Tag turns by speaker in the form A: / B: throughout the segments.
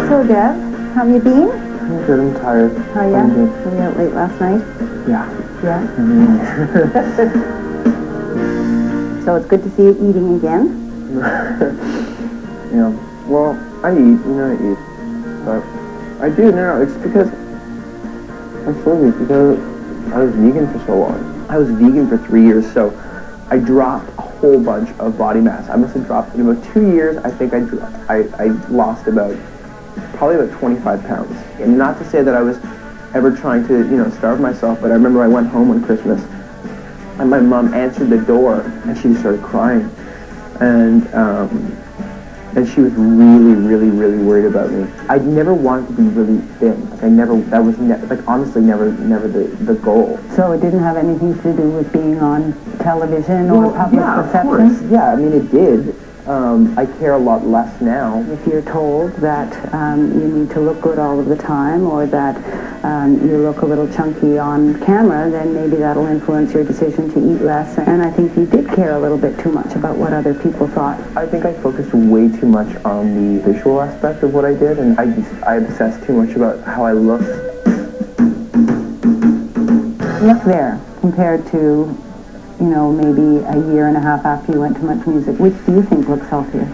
A: So, Dev, how have you been?
B: I'm good, I'm tired.
A: Oh, yeah? Were you out late last night?
B: Yeah.
A: Yeah? So it's good to see you eating again?
B: Yeah. Well, I eat, but I do now. It's because because I was vegan for so long. I was vegan for 3 years, so I dropped a whole bunch of body mass. I must have dropped in about 2 years. I think I lost probably about 25 pounds. And not to say that I was ever trying to starve myself, but I remember I went home on Christmas, and my mom answered the door, and she started crying, and she was really, really, really worried about me. I never wanted to be really thin. That was honestly never the goal.
A: So it didn't have anything to do with being on television or public perception?
B: Of course. Yeah, I mean, it did. I care a lot less now.
A: If you're told that you need to look good all of the time, or that you look a little chunky on camera, then maybe that'll influence your decision to eat less. And I think you did care a little bit too much about what other people thought.
B: I think I focused way too much on the visual aspect of what I did, and I obsessed too much about how I looked.
A: Look there, compared to, maybe a year and a half after you went to Much Music. Which do you think looks healthier?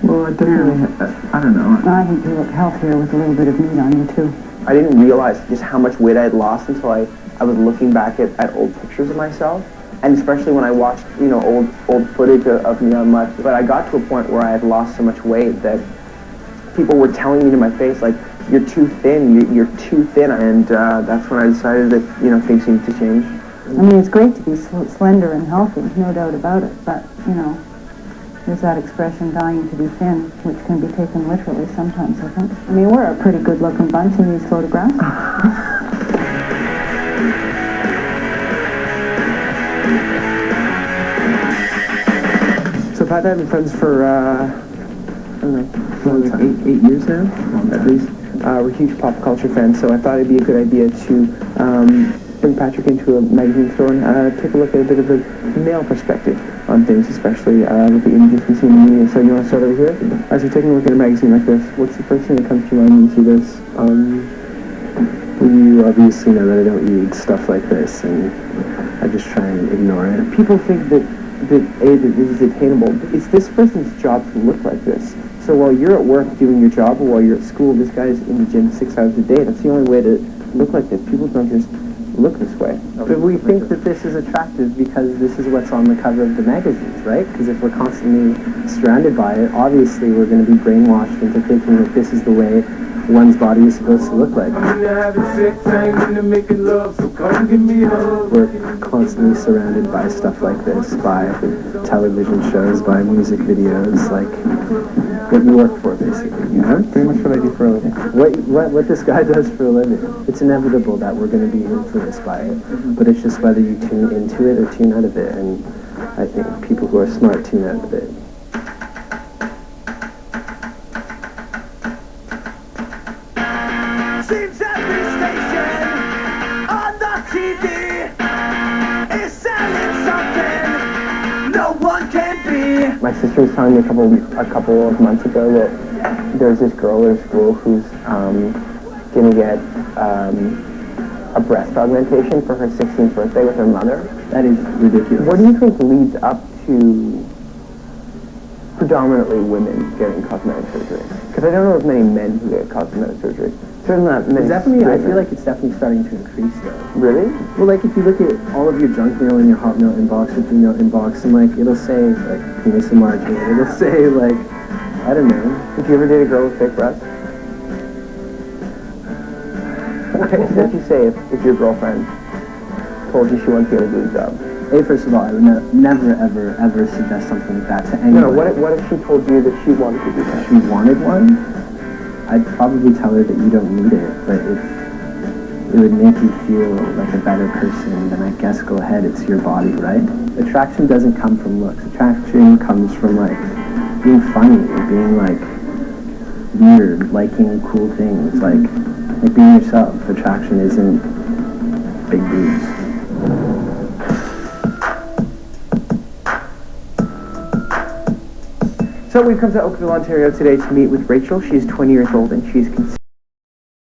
B: Well, I definitely, I don't know.
A: I think you look healthier with a little bit of meat on you, too.
B: I didn't realize just how much weight I had lost until I was looking back at old pictures of myself, and especially when I watched, old footage of me on Much. But I got to a point where I had lost so much weight that people were telling me to my face, like, you're too thin, you're too thin, and that's when I decided that, things need to change.
A: I mean, it's great to be slender and healthy, no doubt about it, but, there's that expression, dying to be thin, which can be taken literally sometimes, I think. I mean, we're a pretty good-looking bunch in these photographs.
B: So Pat and I have been friends for, I don't know, for like 8 years now, at least. We're huge pop culture fans, so I thought it'd be a good idea to bring Patrick into a magazine store and take a look at a bit of a male perspective on things, especially with the images we see in the media. So you want to start over here? As you're taking a look at a magazine like this, what's the first thing that comes to your mind when you see this?
C: You obviously know that I don't read stuff like this, and I just try and ignore it.
B: People think that this is attainable. It's this person's job to look like this. So while you're at work doing your job, or while you're at school, this guy's in the gym 6 hours a day. That's the only way to look like this. People don't just look this way.
C: But we think that this is attractive because this is what's on the cover of the magazines, right? Because if we're constantly surrounded by it, obviously we're going to be brainwashed into thinking that this is the way one's body is supposed to look like. We're constantly surrounded by stuff like this, by television shows, by music videos, like what you work for, basically.
B: You know, pretty much what I do for a living.
C: What this guy does for a living. It's inevitable that we're going to be influenced by it, but it's just whether you tune into it or tune out of it, and I think people who are smart tune out of it.
D: Seems every station on the TV is selling something no one can be.
B: My sister was telling me a couple of months ago that there's this girl at her school who's gonna get a breast augmentation for her 16th birthday with her mother.
C: That is ridiculous.
B: What do you think leads up to predominantly women getting cosmetic surgery? Because I don't know of many men who get cosmetic surgery. Certainly not many.
C: Definitely, I feel like it's definitely starting to increase though.
B: Really?
C: Well, like if you look at all of your junk mail in your Hotmail inbox or Gmail inbox, and like it'll say like penis enlargement, it'll say like, I don't know.
B: Did you ever date a girl with fake breasts? What would you say if your girlfriend told you she wanted to get a boob job?
C: Hey, first of all, I would never, ever suggest something like that to anyone.
B: No, what if she told you that she wanted to do that?
C: She wanted one? I'd probably tell her that you don't need it, but if it would make you feel like a better person, then I guess go ahead, it's your body, right? Attraction doesn't come from looks. Attraction comes from like being funny, being like weird, liking cool things, like being yourself. Attraction isn't big boobs.
B: So So we've come to Oakville, Ontario today to meet with Rachel. She's 20 years old and she's